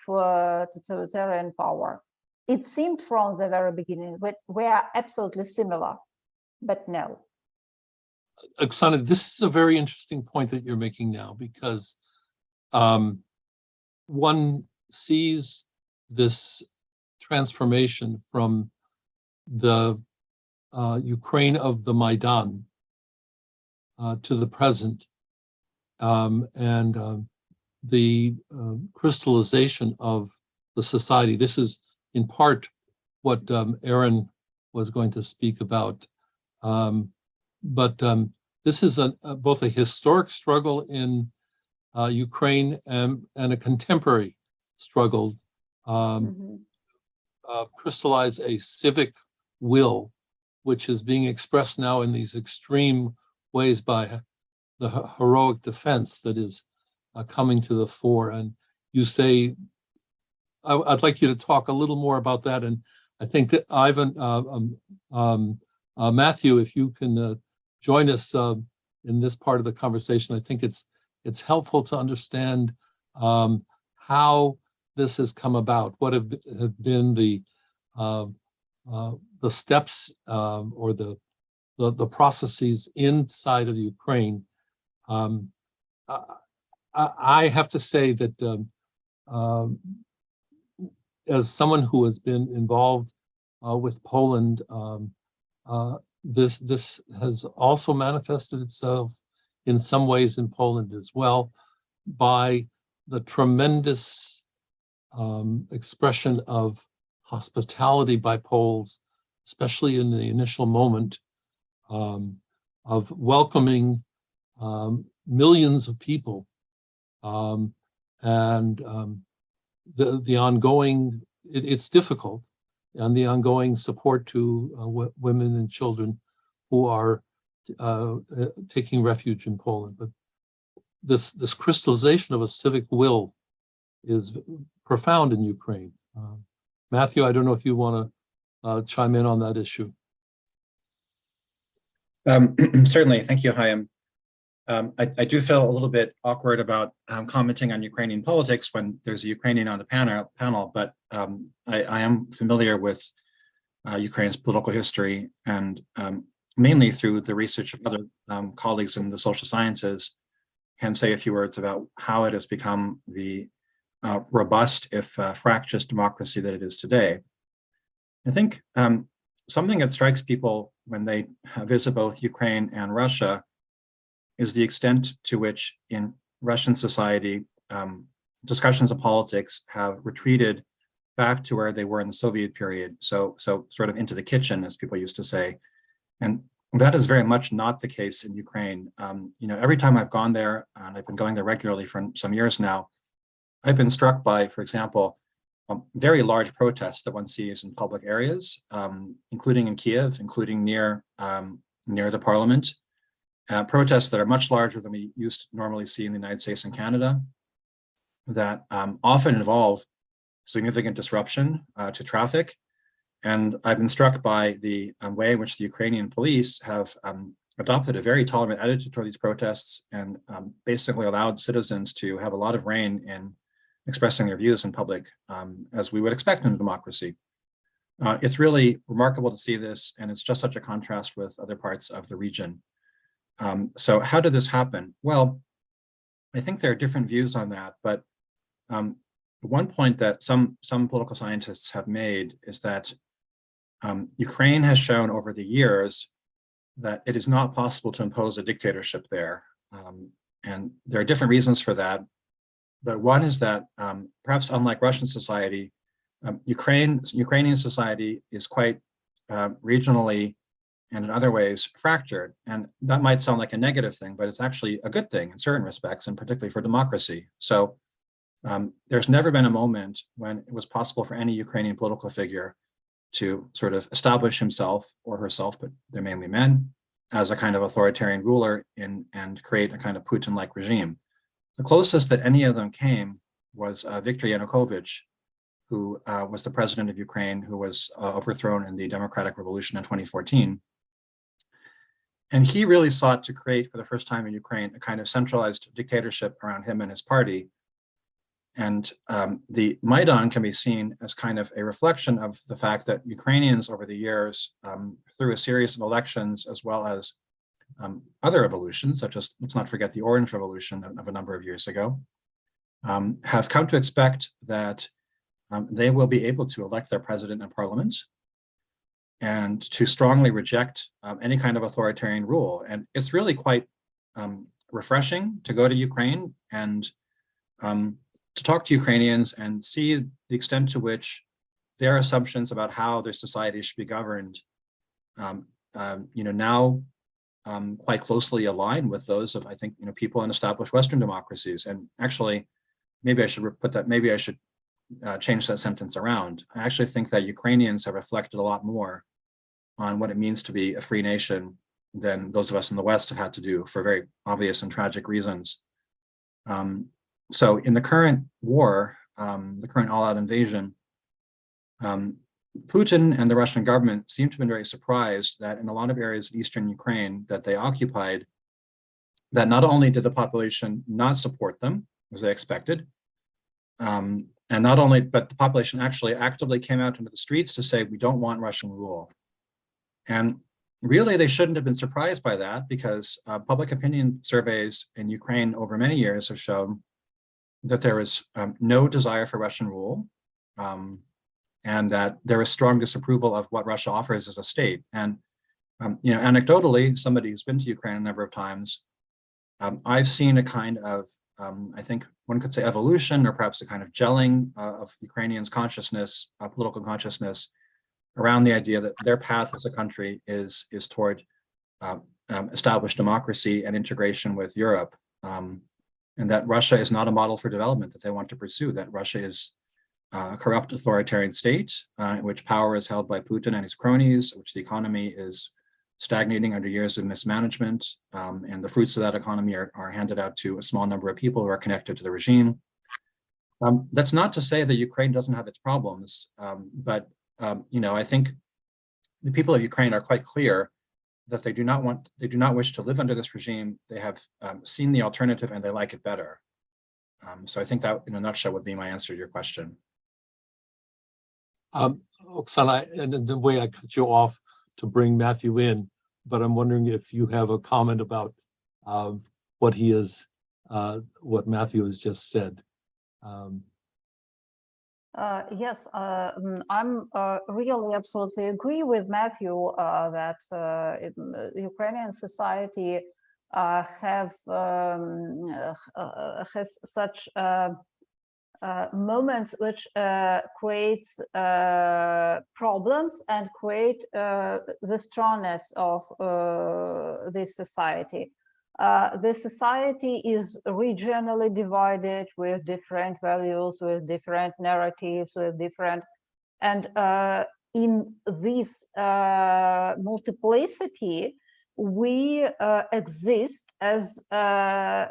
B: totalitarian power. It seemed from the very beginning that we are absolutely similar, but no.
A: Oksana, this is a very interesting point that you're making now, because one sees this transformation from the Ukraine of the Maidan to the present the crystallization of the society. This is in part what Aaron was going to speak about. But this is both a historic struggle in Ukraine and a contemporary struggle. Crystallize a civic will, which is being expressed now in these extreme ways by the heroic defense that is coming to the fore. And you say, I'd like you to talk a little more about that. And I think that Ivan, Matthew, if you can join us in this part of the conversation, I think it's helpful to understand how this has come about, what have been the steps or the processes inside of Ukraine. I have to say that as someone who has been involved with Poland, this has also manifested itself in some ways in Poland as well by the tremendous expression of hospitality by Poles, especially in the initial moment of welcoming millions of people, and the ongoing, it's difficult, and the ongoing support to women and children who are taking refuge in Poland. But this crystallization of a civic will is profound in Ukraine. Matthew, I don't know if you want to chime in on that issue.
C: Certainly, thank you, Chaim. I do feel a little bit awkward about commenting on Ukrainian politics when there's a Ukrainian on the panel, but I am familiar with Ukraine's political history, and mainly through the research of other colleagues in the social sciences, can say a few words about how it has become the robust, if fractious democracy that it is today. I think something that strikes people when they visit both Ukraine and Russia is the extent to which in Russian society, discussions of politics have retreated back to where they were in the Soviet period. So sort of into the kitchen, as people used to say. And that is very much not the case in Ukraine. Every time I've gone there, and I've been going there regularly for some years now, I've been struck by, for example, very large protests that one sees in public areas, including in Kiev, including near the parliament. Protests that are much larger than we normally see in the United States and Canada, that often involve significant disruption to traffic. And I've been struck by the way in which the Ukrainian police have adopted a very tolerant attitude toward these protests and basically allowed citizens to have a lot of rein in expressing their views in public, as we would expect in a democracy. It's really remarkable to see this, and it's just such a contrast with other parts of the region. So how did this happen? Well, I think there are different views on that, but one point that some political scientists have made is that Ukraine has shown over the years that it is not possible to impose a dictatorship there. And there are different reasons for that. But one is that perhaps unlike Russian society, Ukrainian society is quite regionally and in other ways fractured. And that might sound like a negative thing, but it's actually a good thing in certain respects, and particularly for democracy. So there's never been a moment when it was possible for any Ukrainian political figure to sort of establish himself or herself, but they're mainly men, as a kind of authoritarian ruler and create a kind of Putin-like regime. The closest that any of them came was Viktor Yanukovych, who was the president of Ukraine, who was overthrown in the democratic revolution in 2014. And he really sought to create, for the first time in Ukraine, a kind of centralized dictatorship around him and his party. And the Maidan can be seen as kind of a reflection of the fact that Ukrainians over the years, through a series of elections, as well as other evolutions, such as, let's not forget the Orange Revolution of a number of years ago, have come to expect that they will be able to elect their president and parliament and to strongly reject any kind of authoritarian rule. And it's really quite refreshing to go to Ukraine and to talk to Ukrainians and see the extent to which their assumptions about how their society should be governed, now quite closely align with those of, I think, people in established Western democracies. And actually, maybe I should put that, maybe I should change that sentence around. I actually think that Ukrainians have reflected a lot more on what it means to be a free nation than those of us in the West have had to do for very obvious and tragic reasons. So in the current war, the current all-out invasion, Putin and the Russian government seem to have been very surprised that in a lot of areas of eastern Ukraine that they occupied, that not only did the population not support them, as they expected, and not only, but the population actually actively came out into the streets to say, we don't want Russian rule. And really, they shouldn't have been surprised by that, because public opinion surveys in Ukraine over many years have shown that there is no desire for Russian rule, and that there is strong disapproval of what Russia offers as a state. And anecdotally, somebody who's been to Ukraine a number of times, I've seen a kind of, I think one could say evolution, or perhaps a kind of gelling of Ukrainians' consciousness, political consciousness, around the idea that their path as a country is toward established democracy and integration with Europe, and that Russia is not a model for development that they want to pursue, that Russia is a corrupt authoritarian state in which power is held by Putin and his cronies, which the economy is stagnating under years of mismanagement, and the fruits of that economy are handed out to a small number of people who are connected to the regime. That's not to say that Ukraine doesn't have its problems, but I think the people of Ukraine are quite clear that they do not wish to live under this regime. They have seen the alternative and they like it better. So I think that, in a nutshell, would be my answer to your question.
A: Oksana, and the way I cut you off to bring Matthew in, but I'm wondering if you have a comment about what Matthew has just said.
B: Yes, I'm really absolutely agree with Matthew that Ukrainian society has such moments which creates problems and create the strongness of this society. The society is regionally divided with different values, with different narratives, with different, and in this multiplicity, we exist as a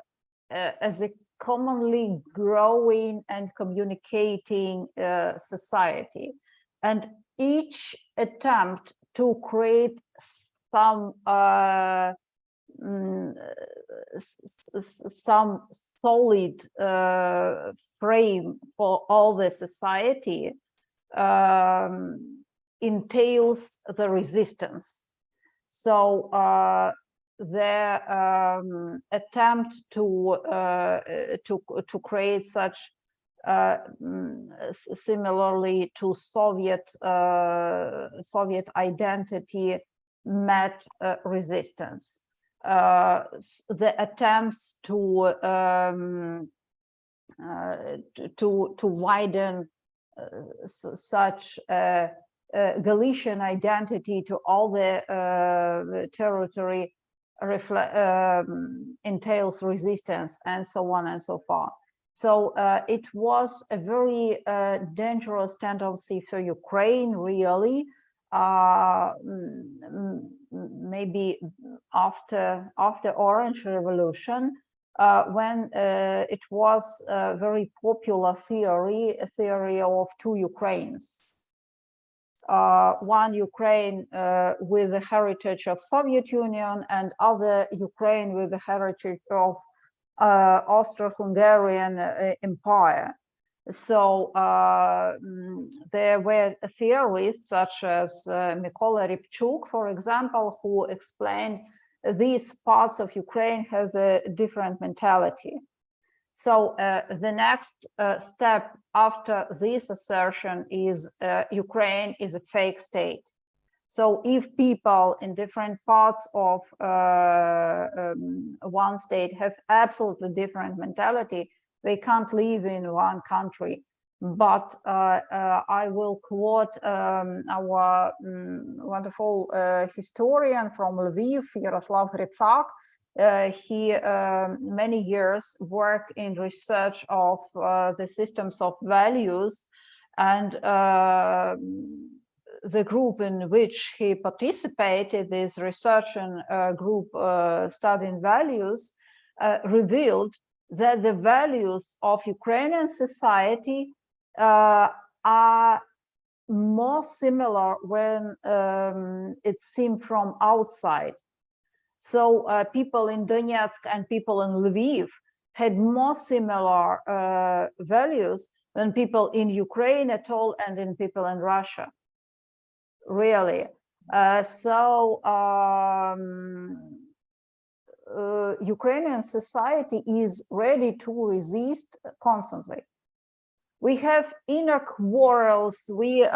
B: commonly growing and communicating society, and each attempt to create some solid frame for all the society entails the resistance. So their attempt to create such similarly to Soviet identity met resistance. The attempts to widen such Galician identity to all the territory entails resistance, and so on and so forth. So it was a very dangerous tendency for Ukraine, really. Maybe after Orange Revolution, when it was a very popular theory, a theory of two Ukraines. One Ukraine with the heritage of Soviet Union, and other Ukraine with the heritage of Austro-Hungarian Empire. So there were theories such as Mykola Rybchuk, for example, who explained these parts of Ukraine has a different mentality. So the next step after this assertion is Ukraine is a fake state. So if people in different parts of one state have absolutely different mentality, they can't live in one country. But I will quote our wonderful historian from Lviv, Yaroslav Hrytsak. He many years worked in research of the systems of values, and the group in which he participated, this research and group studying values, revealed that the values of Ukrainian society are more similar when it's seen from outside. So people in Donetsk and people in Lviv had more similar values than people in Ukraine at all and in people in Russia. Really. Ukrainian society is ready to resist constantly. We have inner quarrels. We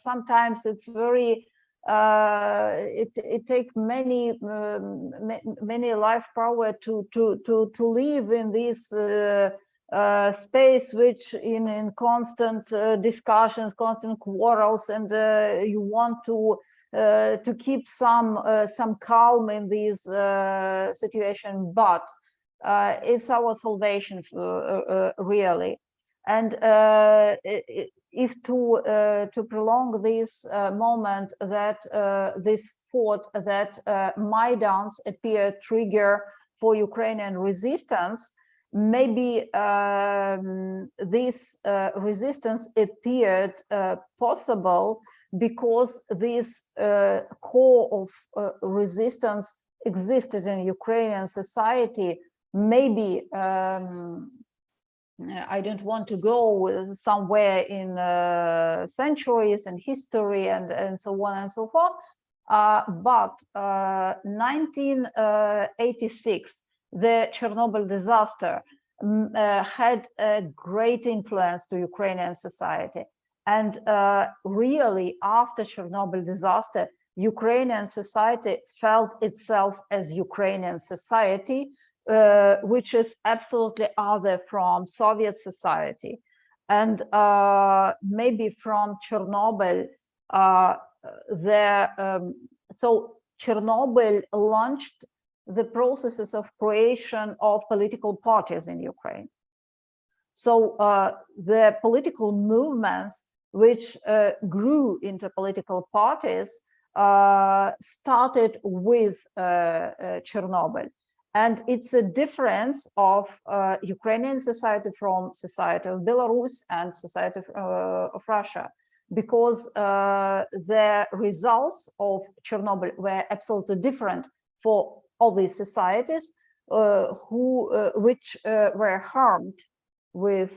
B: sometimes it's very it takes many life power to live in this space which in constant discussions, constant quarrels, and you want to keep some calm in this situation, but it's our salvation really. And if to prolong this moment, that this thought that Maidans appear trigger for Ukrainian resistance, maybe this resistance appeared possible because this core of resistance existed in Ukrainian society. Maybe I don't want to go somewhere in centuries and history and so on and so forth, but 1986, the Chernobyl disaster had a great influence to Ukrainian society. And really, after Chernobyl disaster, Ukrainian society felt itself as Ukrainian society, which is absolutely other from Soviet society. And maybe from Chernobyl, so Chernobyl launched the processes of creation of political parties in Ukraine. So the political movements which grew into political parties started with Chernobyl. And it's a difference of Ukrainian society from society of Belarus and society of Russia, because the results of Chernobyl were absolutely different for all these societies which were harmed with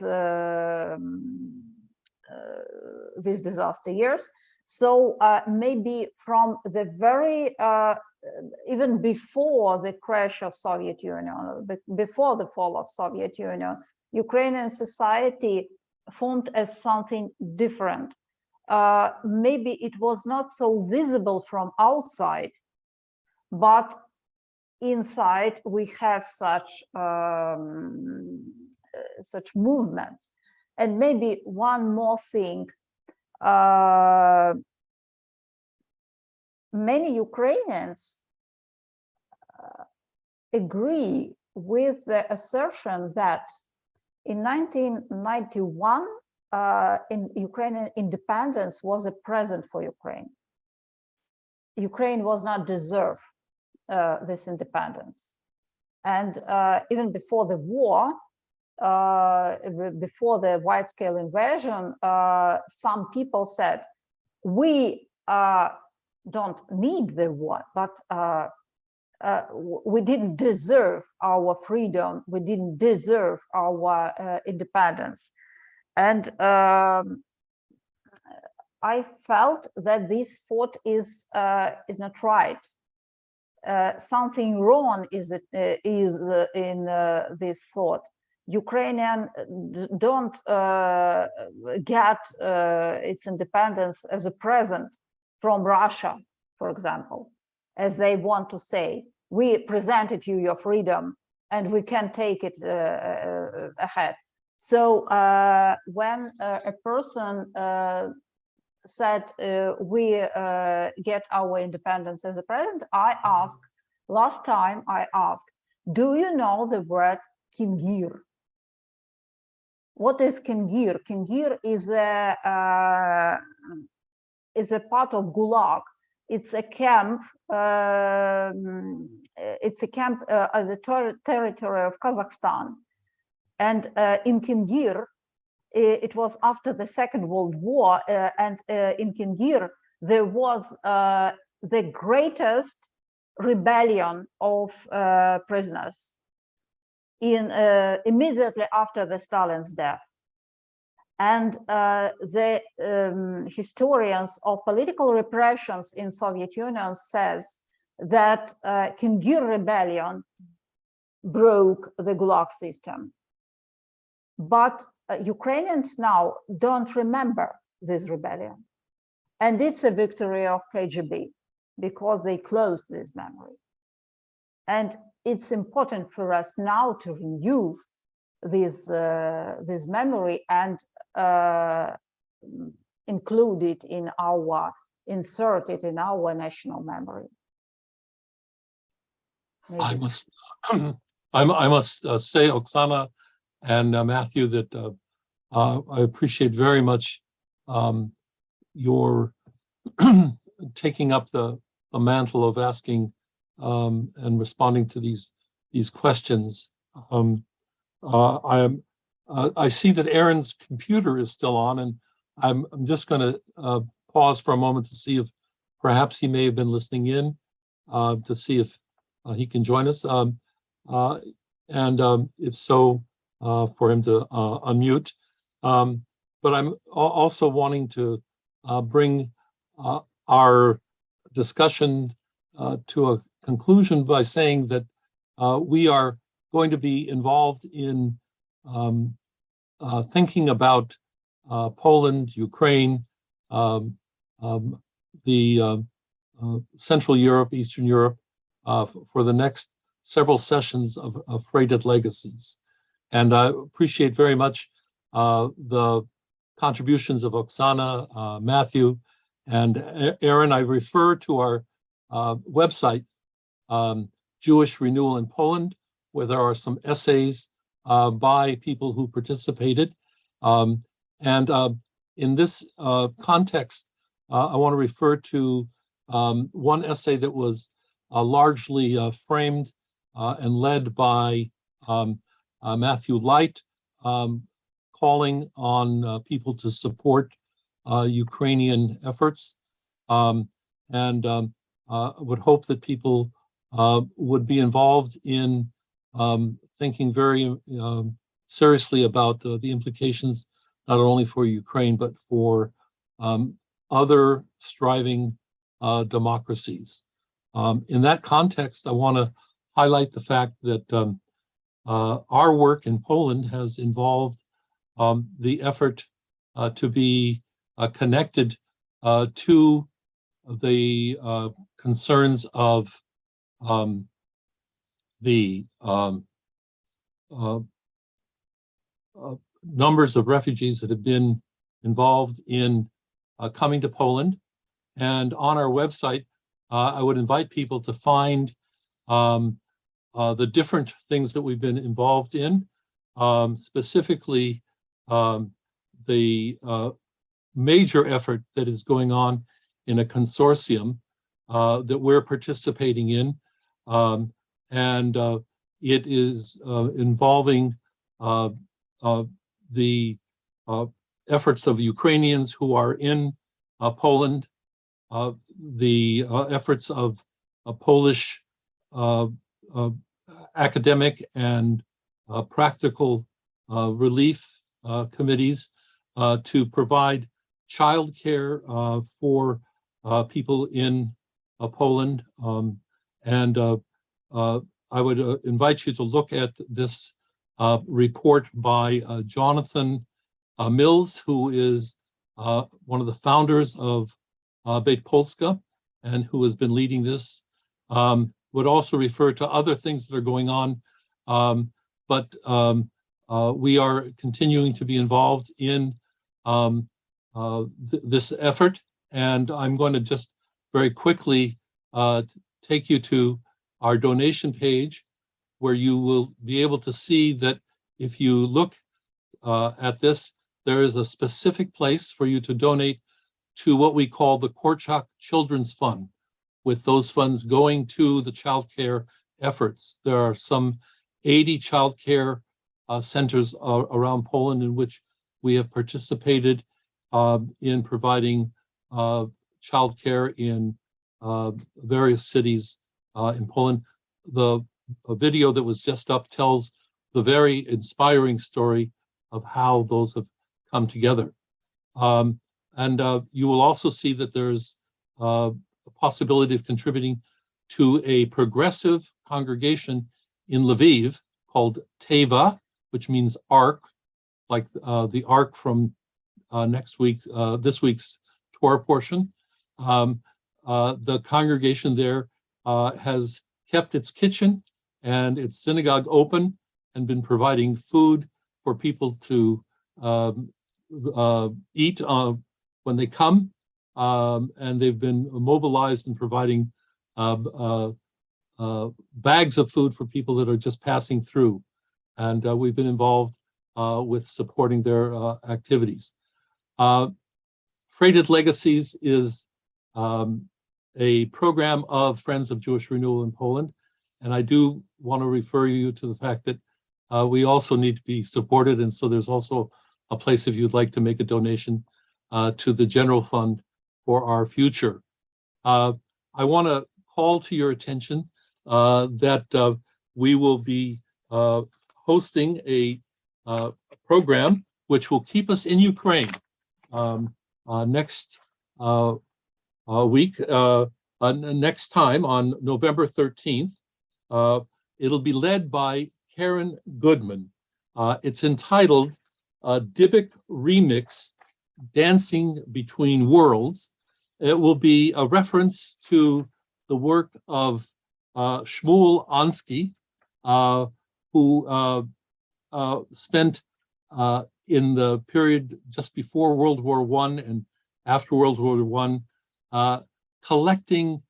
B: these disaster years. So maybe from the very even before the crash of Soviet Union, before the fall of Soviet Union, Ukrainian society formed as something different. Maybe it was not so visible from outside, but inside we have such such movements. And maybe one more thing, many Ukrainians agree with the assertion that in 1991, in Ukrainian independence was a present for Ukraine. Ukraine was not deserve this independence. And even before the war, before the wide-scale invasion, some people said, we don't need the war, but we didn't deserve our freedom, we didn't deserve our independence. And I felt that this thought is not right. Something wrong is in this thought. Ukrainian don't get its independence as a present from Russia. for example, as they want to say, we presented you your freedom and we can take it ahead. So when a person said we get our independence as a president, last time I asked, do you know the word kingir? What is kingir? Kingir is a part of Gulag. It's a camp. It's a camp at the territory of Kazakhstan, and in Kingir, it was after the Second World War, and in Kingir there was the greatest rebellion of prisoners immediately after the Stalin's death. And the historians of political repressions in Soviet Union says that Kingir rebellion broke the Gulag system. But Ukrainians now don't remember this rebellion. And it's a victory of KGB because they closed this memory. And it's important for us now to renew this memory and insert it in our national memory. Maybe.
A: I must say, Oksana and Matthew, that I appreciate very much your taking up the mantle of asking and responding to these questions. I see that Aaron's computer is still on, and I'm just going to pause for a moment to see if perhaps he may have been listening in to see if he can join us, and if so, for him to unmute. But I'm also wanting to bring our discussion to a conclusion by saying that we are going to be involved in thinking about Poland, Ukraine, the Central Europe, Eastern Europe, for the next several sessions of Freighted Legacies. And I appreciate very much the contributions of Oksana, Matthew, and Aaron. I refer to our website, Jewish Renewal in Poland, where there are some essays by people who participated. And in this context, I want to refer to one essay that was largely framed and led by Matthew Light, calling on people to support Ukrainian efforts, and would hope that people would be involved in thinking very seriously about the implications, not only for Ukraine, but for other striving democracies. In that context, I want to highlight the fact that our work in Poland has involved the effort to be connected to the concerns of the numbers of refugees that have been involved in coming to Poland. And on our website, I would invite people to find the different things that we've been involved in, specifically the major effort that is going on in a consortium that we're participating in. And it is involving the efforts of Ukrainians who are in Poland, the efforts of Polish academic and practical relief committees to provide childcare for people in Poland. And I would invite you to look at this report by Jonathan Mills, who is one of the founders of Beit Polska, and who has been leading this. Would also refer to other things that are going on, but we are continuing to be involved in this effort. And I'm going to just very quickly take you to our donation page, where you will be able to see that if you look at this, there is a specific place for you to donate to what we call the Korchak Children's Fund, with those funds going to the child care efforts. There are some 80 child care centers around Poland in which we have participated in providing child care in various cities in Poland. The video that was just up tells the very inspiring story of how those have come together. And you will also see that there's a possibility of contributing to a progressive congregation in Lviv called Teva, which means ark, like the ark from this week's Torah portion. The congregation there has kept its kitchen and its synagogue open and been providing food for people to eat when they come, and they've been mobilized in providing bags of food for people that are just passing through. And we've been involved with supporting their activities. Freighted Legacies is a program of Friends of Jewish Renewal in Poland. And I do want to refer you to the fact that we also need to be supported. And so there's also a place if you'd like to make a donation to the general fund for our future. I want to call to your attention that we will be hosting a program which will keep us in Ukraine next week, next time on November 13th. It'll be led by Karen Goodman. It's entitled Dybbuk Remix, Dancing Between Worlds. It will be a reference to the work of Shmuel Ansky, who spent in the period just before World War I and after World War I collecting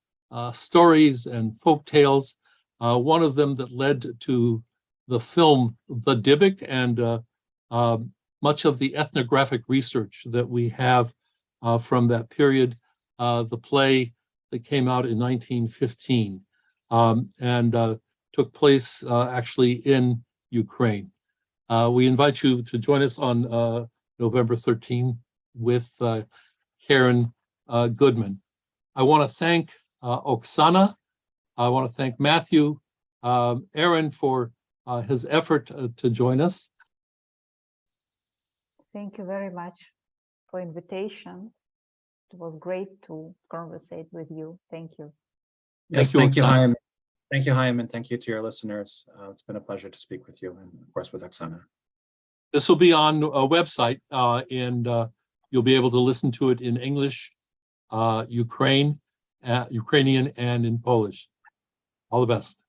A: stories and folk tales. One of them that led to the film The Dybbuk and much of the ethnographic research that we have from that period, the play that came out in 1915 and took place actually in Ukraine. We invite you to join us on November 13 with Karen Goodman. I want to thank Oksana. I want to thank Matthew, Aaron for his effort to join us.
B: Thank you very much for invitation. It was great to conversate with you. Thank you.
C: Yes, thank you, Chaim. Thank you, Chaim, and thank you to your listeners. It's been a pleasure to speak with you and, of course, with Oksana.
A: This will be on a website, and you'll be able to listen to it in English, Ukrainian, and in Polish. All the best.